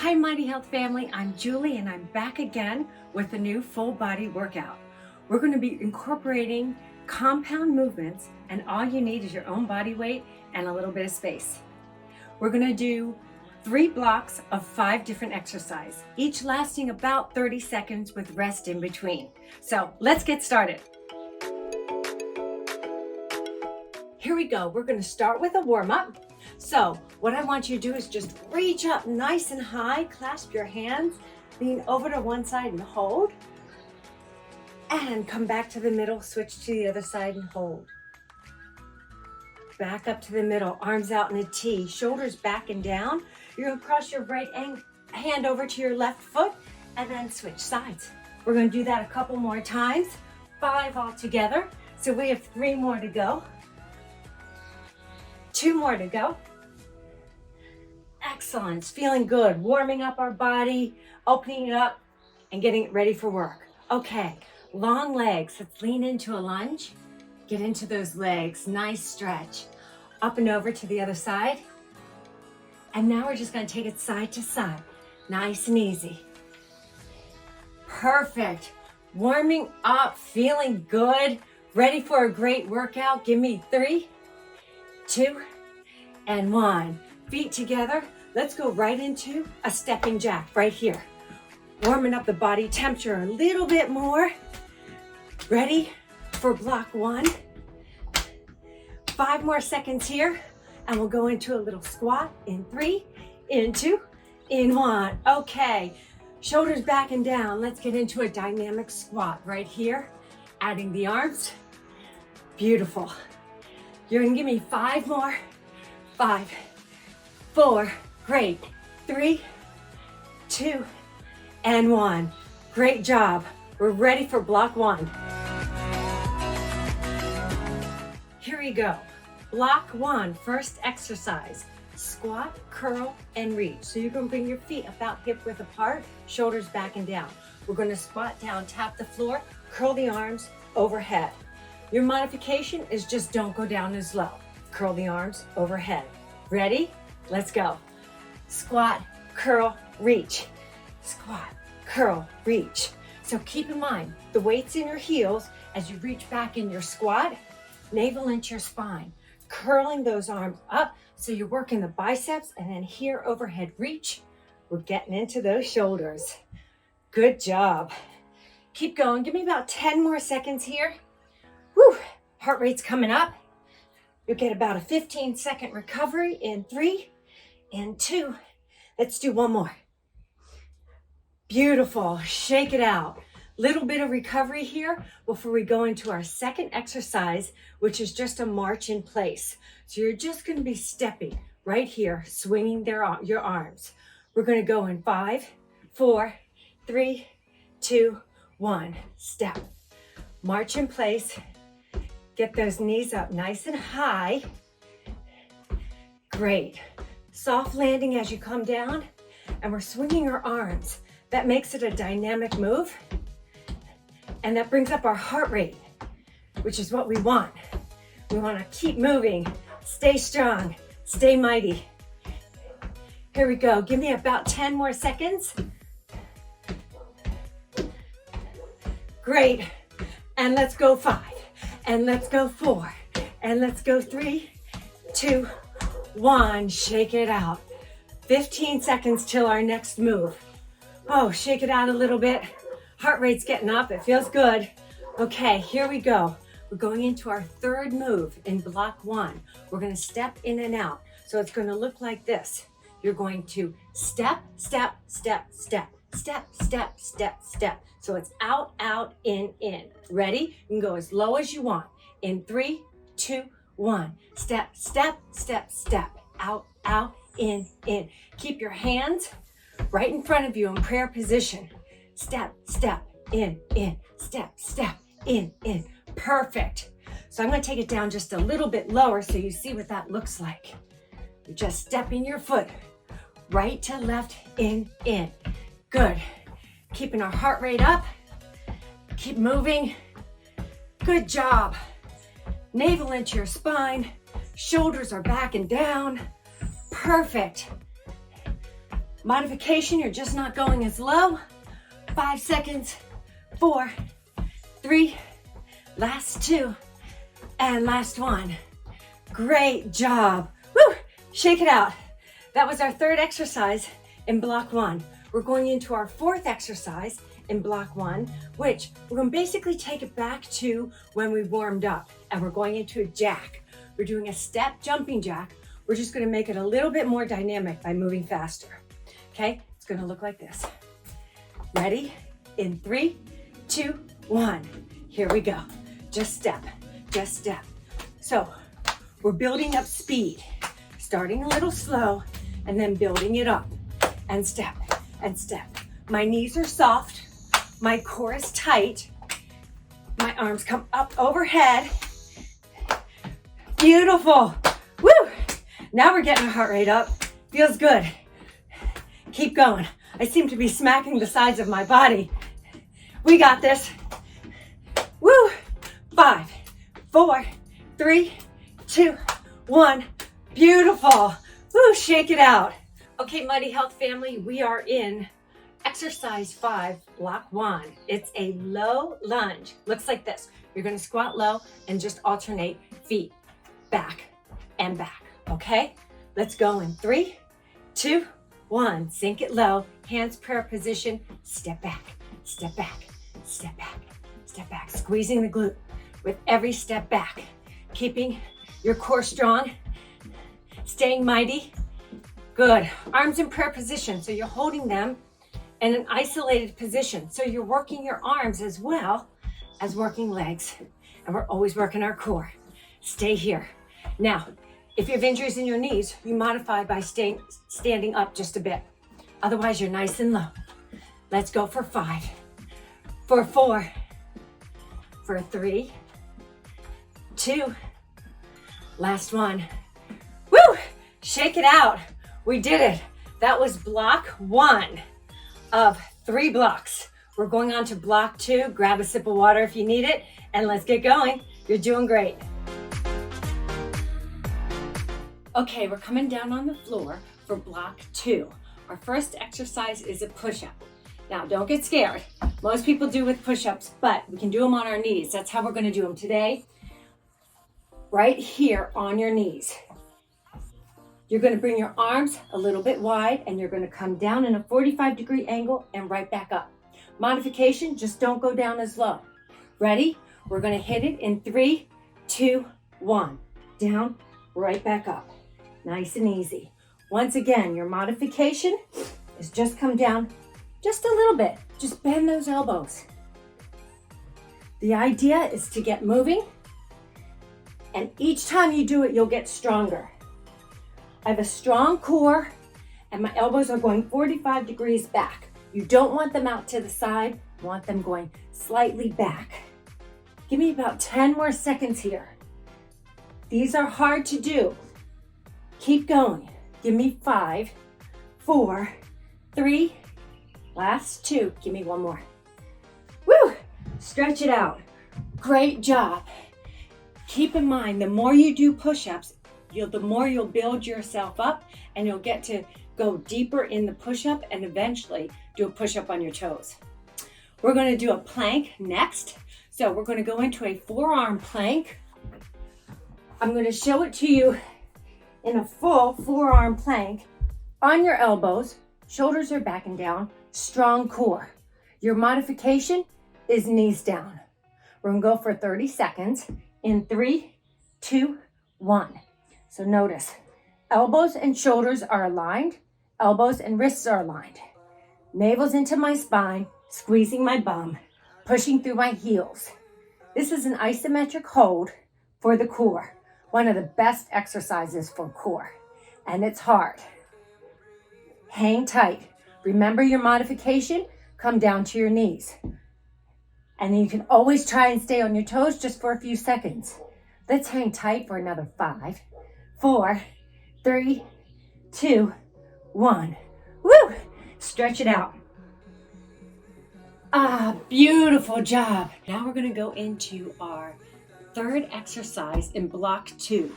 Hi Mighty Health family, I'm Julie and I'm back again with a new full body workout. We're going to be incorporating compound movements and all you need is your own body weight and a little bit of space. We're going to do 3 blocks of 5 different exercises, each lasting about 30 seconds with rest in between. So let's get started. Here we go. We're going to start with a warm-up. So what I want you to do is just reach up nice and high, clasp your hands, lean over to one side and hold, and come back to the middle, switch to the other side and hold. Back up to the middle, arms out in a T, shoulders back and down. You're going to cross your right hand over to your left foot and then switch sides. We're going to do that a couple more times, 5 altogether. So we have 3 more to go. 2 more to go. Excellent, feeling good, warming up our body, opening it up and getting it ready for work. Okay, long legs, let's lean into a lunge. Get into those legs, nice stretch. Up and over to the other side. And now we're just gonna take it side to side, nice and easy. Perfect, warming up, feeling good, ready for a great workout. Give me 3, 2, and 1. Feet together. Let's go right into a stepping jack right here. Warming up the body temperature a little bit more. Ready for block 1. 5 more seconds here, and we'll go into a little squat in 3, in 2, in 1. Okay, shoulders back and down. Let's get into a dynamic squat right here. Adding the arms. Beautiful. You're gonna give me 5 more. 5, 4, great. 3, 2, and 1. Great job. We're ready for block 1. Here we go. Block 1, first exercise. Squat, curl, and reach. So you're gonna bring your feet about hip width apart, shoulders back and down. We're gonna squat down, tap the floor, curl the arms overhead. Your modification is just don't go down as low. Curl the arms overhead. Ready? Let's go. Squat, curl, reach. Squat, curl, reach. So keep in mind, the weight's in your heels as you reach back in your squat, navel into your spine. Curling those arms up so you're working the biceps, and then here overhead reach. We're getting into those shoulders. Good job. Keep going. Give me about 10 more seconds here. Whew, heart rate's coming up. You'll get about a 15-second recovery in 3, in 2. Let's do 1 more. Beautiful, shake it out. Little bit of recovery here before we go into our second exercise, which is just a march in place. So you're just gonna be stepping right here, swinging your arms. We're gonna go in 5, 4, 3, 2, 1. Step, march in place. Get those knees up nice and high. Great. Soft landing as you come down, and we're swinging our arms. That makes it a dynamic move, and that brings up our heart rate, which is what we want. We want to keep moving, stay strong, stay mighty. Here we go. Give me about 10 more seconds. Great. And let's go 5. And let's go 4, and let's go 3, 2, 1. Shake it out. 15 seconds till our next move. Oh, shake it out a little bit. Heart rate's getting up. It feels good. Okay, here we go. We're going into our 3rd move in block 1. We're going to step in and out. So it's going to look like this. You're going to step, step, step, step, step, step, step, step. So it's out, out, in, in. Ready? You can go as low as you want. In 3, 2, 1. Step, step, step, step. Out, out, in, in. Keep your hands right in front of you in prayer position. Step, step, in, in. Step, step, in, in. Perfect. So I'm going to take it down just a little bit lower so you see what that looks like. You're just stepping your foot right to left, in, in. Good. Keeping our heart rate up. Keep moving. Good job. Navel into your spine. Shoulders are back and down. Perfect. Modification, you're just not going as low. 5 seconds, 4, 3, last 2, and last 1. Great job. Woo! Shake it out. That was our third exercise in block 1. We're going into our fourth exercise in block 1, which we're going to basically take it back to when we warmed up, and we're going into a jack. We're doing a step jumping jack. We're just going to make it a little bit more dynamic by moving faster. Okay, it's going to look like this. Ready? In 3, 2, 1. Here we go. Just step, just step. So we're building up speed, starting a little slow and then building it up, and step and step. My knees are soft, my core is tight, my arms come up overhead. Beautiful. Woo! Now we're getting our heart rate up. Feels good. Keep going. I seem to be smacking the sides of my body. We got this. Woo! 5, 4, 3, 2, 1. Beautiful. Woo! Shake it out. Okay, Muddy Health family, we are in exercise 5, block 1. It's a low lunge. Looks like this. You're going to squat low and just alternate feet back and back. Okay? Let's go in 3, 2, 1. Sink it low. Hands prayer position. Step back, step back, step back, step back. Squeezing the glute with every step back. Keeping your core strong. Staying mighty. Good. Arms in prayer position. So you're holding them in an isolated position. So you're working your arms as well as working legs. And we're always working our core. Stay here. Now, if you have injuries in your knees, you modify by standing up just a bit. Otherwise, you're nice and low. Let's go for 5, for 4, for 3, 2, last 1. Woo! Shake it out. We did it. That was block 1 of 3 blocks. We're going on to block 2. Grab a sip of water if you need it, and let's get going. You're doing great. Okay, we're coming down on the floor for block 2. Our first exercise is a push-up. Now, don't get scared. Most people do with push-ups, but we can do them on our knees. That's how we're going to do them today. Right here on your knees. You're going to bring your arms a little bit wide, and you're going to come down in a 45-degree angle and right back up. Modification, just don't go down as low. Ready? We're going to hit it in 3, 2, 1. Down, right back up. Nice and easy. Once again, your modification is just come down just a little bit. Just bend those elbows. The idea is to get moving, and each time you do it, you'll get stronger. I have a strong core, and my elbows are going 45 degrees back. You don't want them out to the side. You want them going slightly back. Give me about 10 more seconds here. These are hard to do. Keep going. Give me 5, 4, 3, last 2. Give me 1 more. Woo! Stretch it out. Great job. Keep in mind, the more you do push-ups, the more you'll build yourself up, and you'll get to go deeper in the push-up and eventually do a push-up on your toes. We're going to do a plank next. So we're going to go into a forearm plank. I'm going to show it to you in a full forearm plank on your elbows. Shoulders are back and down. Strong core. Your modification is knees down. We're going to go for 30 seconds in 3, 2, 1. So notice, elbows and shoulders are aligned. Elbows and wrists are aligned. Navel's into my spine, squeezing my bum, pushing through my heels. This is an isometric hold for the core. One of the best exercises for core. And it's hard. Hang tight. Remember your modification, come down to your knees. And then you can always try and stay on your toes just for a few seconds. Let's hang tight for another 5, 4, 3, 2, 1. Woo! Stretch it out. Ah, beautiful job. Now we're going to go into our third exercise in block 2.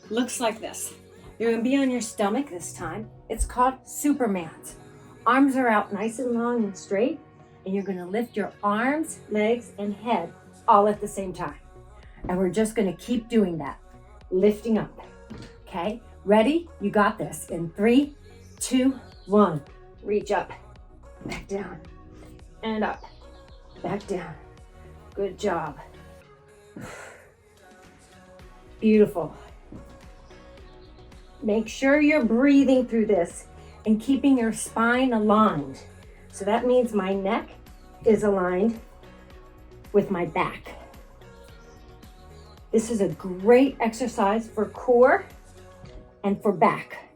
Looks like this. You're going to be on your stomach this time. It's called Superman's. Arms are out nice and long and straight, and you're gonna lift your arms, legs, and head all at the same time. And we're just gonna keep doing that, lifting up, okay? Ready? You got this. In 3, 2, 1. Reach up, back down, and up, back down. Good job. Beautiful. Make sure you're breathing through this and keeping your spine aligned. So that means my neck is aligned with my back. This is a great exercise for core and for back.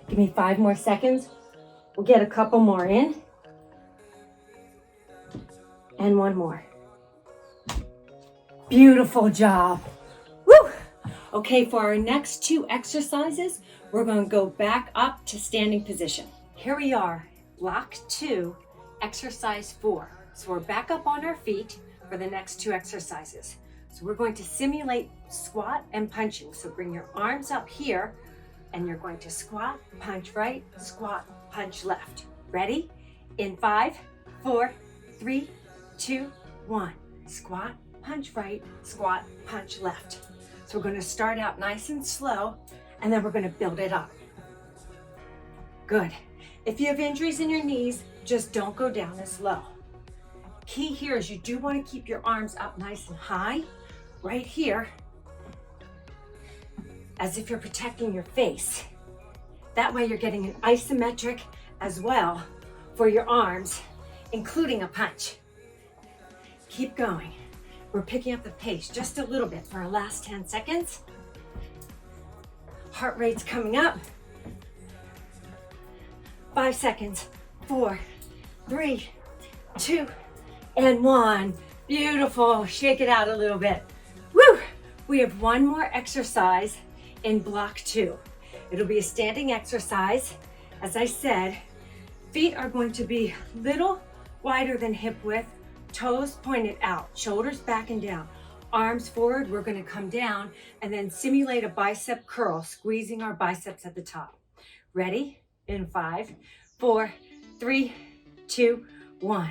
Give me 5 more seconds. We'll get a couple more in. And 1 more. Beautiful job. Woo! Okay, for our next 2 exercises, we're going to go back up to standing position. Here we are, block 2, exercise 4. So we're back up on our feet for the next 2 exercises. So we're going to simulate squat and punching. So bring your arms up here and you're going to squat, punch right, squat, punch left. Ready? In 5, 4, 3, 2, 1. Squat, punch right, squat, punch left. So we're going to start out nice and slow, and then we're going to build it up. Good. If you have injuries in your knees, just don't go down as low. Key here is you do want to keep your arms up nice and high, right here, as if you're protecting your face. That way you're getting an isometric as well for your arms, including a punch. Keep going. We're picking up the pace just a little bit for our last 10 seconds. Heart rate's coming up. 5 seconds. 4, 3, 2, and 1. Beautiful. Shake it out a little bit. Woo! We have 1 more exercise in block 2. It'll be a standing exercise. As I said, feet are going to be little wider than hip width. Toes pointed out, shoulders back and down, arms forward. We're going to come down and then simulate a bicep curl, squeezing our biceps at the top. Ready? In 5, 4, 3, 2, 1.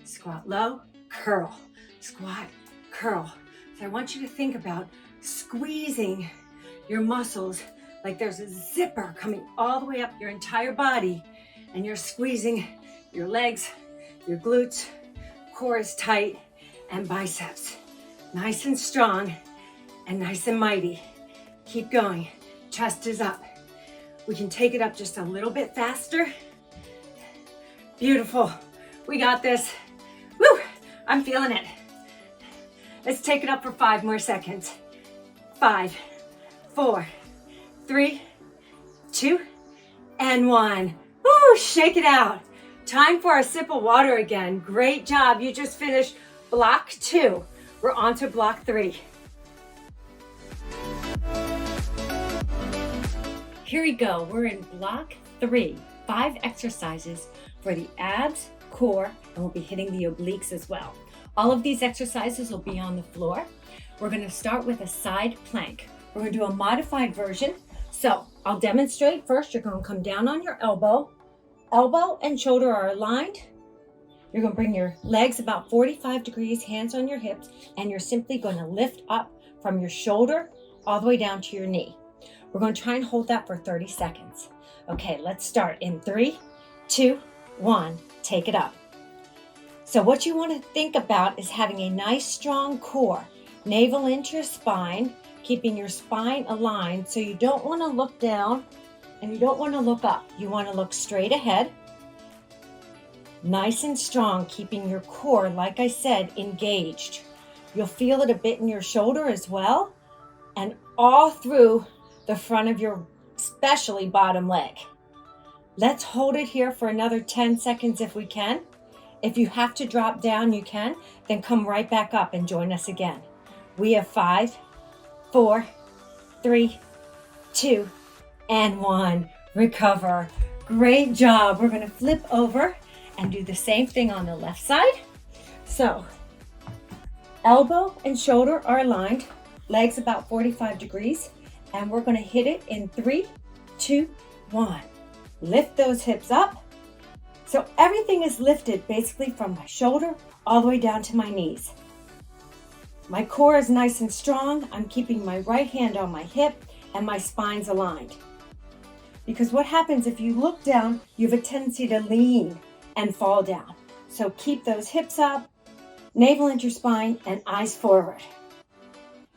Squat low, curl, squat, curl. So I want you to think about squeezing your muscles like there's a zipper coming all the way up your entire body, and you're squeezing your legs, your glutes, core is tight, and biceps. Nice and strong and nice and mighty. Keep going. Chest is up. We can take it up just a little bit faster. Beautiful. We got this. Woo! I'm feeling it. Let's take it up for 5 more seconds. 5, 4, 3, 2, and 1. Woo! Shake it out. Time for a sip of water again. Great job. You just finished block 2. We're on to block 3. Here we go. We're in block 3. 5 exercises for the abs, core, and we'll be hitting the obliques as well. All of these exercises will be on the floor. We're going to start with a side plank. We're going to do a modified version. So I'll demonstrate. First, you're going to come down on your elbow. Elbow and shoulder are aligned. You're going to bring your legs about 45 degrees, hands on your hips, and you're simply going to lift up from your shoulder all the way down to your knee. We're going to try and hold that for 30 seconds. Okay, let's start in 3, 2, 1. Take it up. So what you want to think about is having a nice strong core, navel into your spine, keeping your spine aligned. So you don't want to look down and you don't want to look up. You want to look straight ahead. Nice and strong, keeping your core, like I said, engaged. You'll feel it a bit in your shoulder as well, and all through the front of your, especially bottom leg. Let's hold it here for another 10 seconds if we can. If you have to drop down, you can. Then come right back up and join us again. We have 5, 4, 3, 2, and 1. Recover. Great job. We're going to flip over and do the same thing on the left side. So, elbow and shoulder are aligned, legs about 45 degrees, and we're going to hit it in 3, 2, 1. Lift those hips up. So everything is lifted basically from my shoulder all the way down to my knees. My core is nice and strong. I'm keeping my right hand on my hip and my spine's aligned. Because what happens if you look down, you have a tendency to lean and fall down. So keep those hips up, navel into your spine, and eyes forward.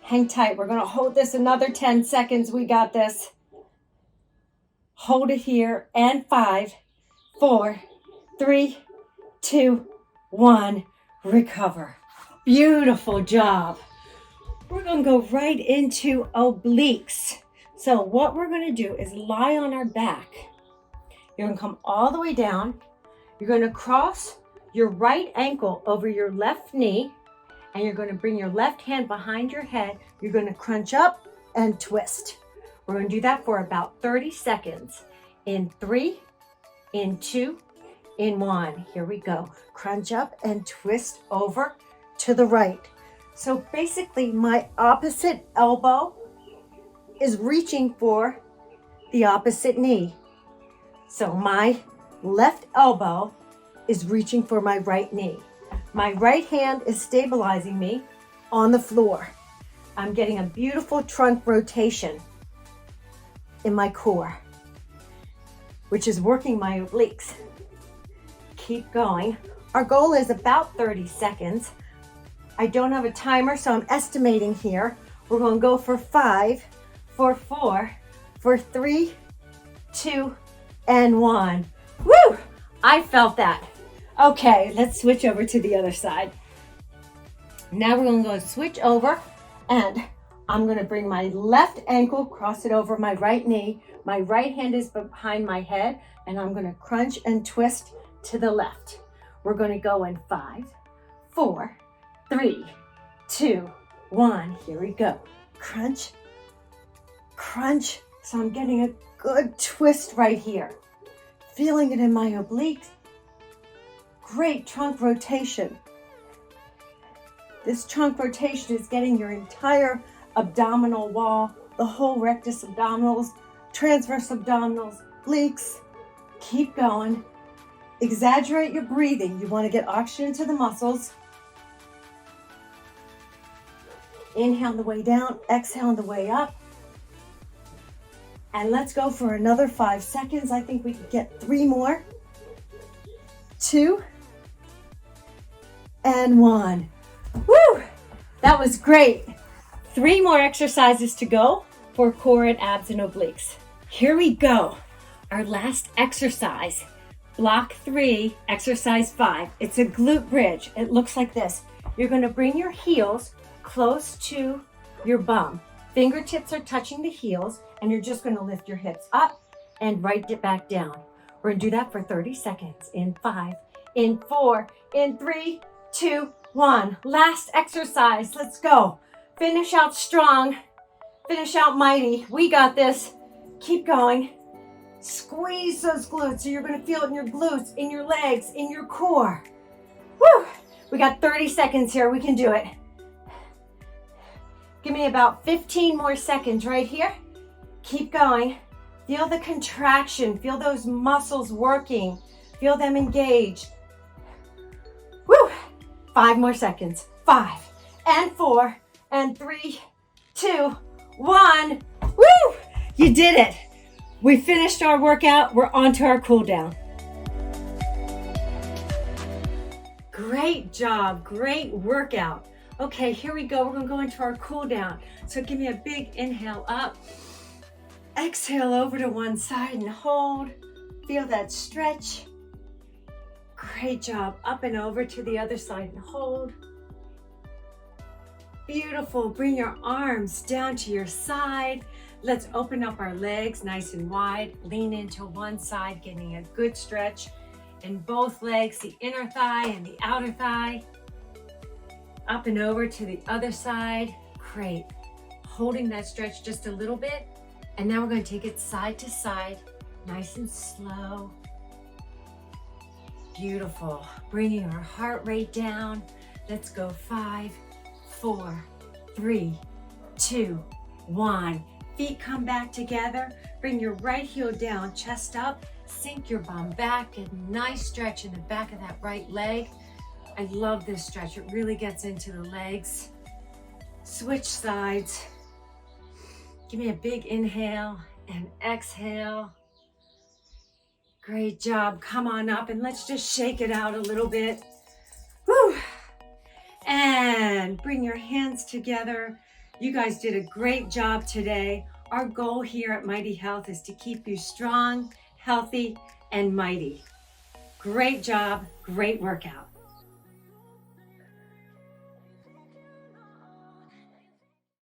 Hang tight. We're going to hold this another 10 seconds. We got this. Hold it here. And 5, 4, 3, 2, 1. Recover. Beautiful job. We're going to go right into obliques. So what we're going to do is lie on our back. You're going to come all the way down. You're going to cross your right ankle over your left knee, and you're going to bring your left hand behind your head. You're going to crunch up and twist. We're going to do that for about 30 seconds. In 3, in 2, in 1. Here we go. Crunch up and twist over to the right. So basically my opposite elbow is reaching for the opposite knee. So my left elbow is reaching for my right knee. My right hand is stabilizing me on the floor. I'm getting a beautiful trunk rotation in my core, which is working my obliques. Keep going. Our goal is about 30 seconds. I don't have a timer, so I'm estimating here. We're going to go for 5, for 4, for 3, 2, and 1. Woo! I felt that. Okay, let's switch over to the other side. Now we're going to go switch over, and I'm going to bring my left ankle, cross it over my right knee. My right hand is behind my head, and I'm going to crunch and twist to the left. We're going to go in 5, 4, 3, 2, 1. Here we go. Crunch, crunch. So I'm getting a good twist right here. Feeling it in my obliques. Great trunk rotation. This trunk rotation is getting your entire abdominal wall, the whole rectus abdominals, transverse abdominals, obliques. Keep going. Exaggerate your breathing. You want to get oxygen to the muscles. Inhale on the way down, exhale on the way up. And let's go for another 5 seconds. I think we can get 3 more. 2, and 1. Woo! That was great. 3 more exercises to go for core and abs and obliques. Here we go. Our last exercise. Block 3, exercise 5. It's a glute bridge. It looks like this. You're going to bring your heels close to your bum. Fingertips are touching the heels, and you're just going to lift your hips up and right it back down. We're going to do that for 30 seconds. In 5, in 4, in 3, 2, 1. Last exercise. Let's go. Finish out strong. Finish out mighty. We got this. Keep going. Squeeze those glutes. So you're going to feel it in your glutes, in your legs, in your core. Woo! We got 30 seconds here. We can do it. Give me about 15 more seconds right here. Keep going. Feel the contraction. Feel those muscles working. Feel them engaged. Woo! 5 more seconds. 5, and 4, and 3, 2, 1. Woo! You did it. We finished our workout. We're on to our cool down. Great job. Great workout. Okay, here we go. We're going to go into our cool down. So give me a big inhale up. Exhale over to one side and hold. Feel that stretch. Great job. Up and over to the other side and hold. Beautiful. Bring your arms down to your side. Let's open up our legs nice and wide. Lean into one side, getting a good stretch in both legs, the inner thigh and the outer thigh. Up and over to the other side. Great. Holding that stretch just a little bit. And now we're going to take it side to side, nice and slow. Beautiful. Bringing our heart rate down. Let's go 5, 4, 3, 2, 1. Feet come back together. Bring your right heel down, chest up. Sink your bum back, get a nice stretch in the back of that right leg. I love this stretch, it really gets into the legs. Switch sides. Give me a big inhale and exhale. Great job, come on up and let's just shake it out a little bit. Woo! And bring your hands together. You guys did a great job today. Our goal here at Mighty Health is to keep you strong, healthy, and mighty. Great job, great workout.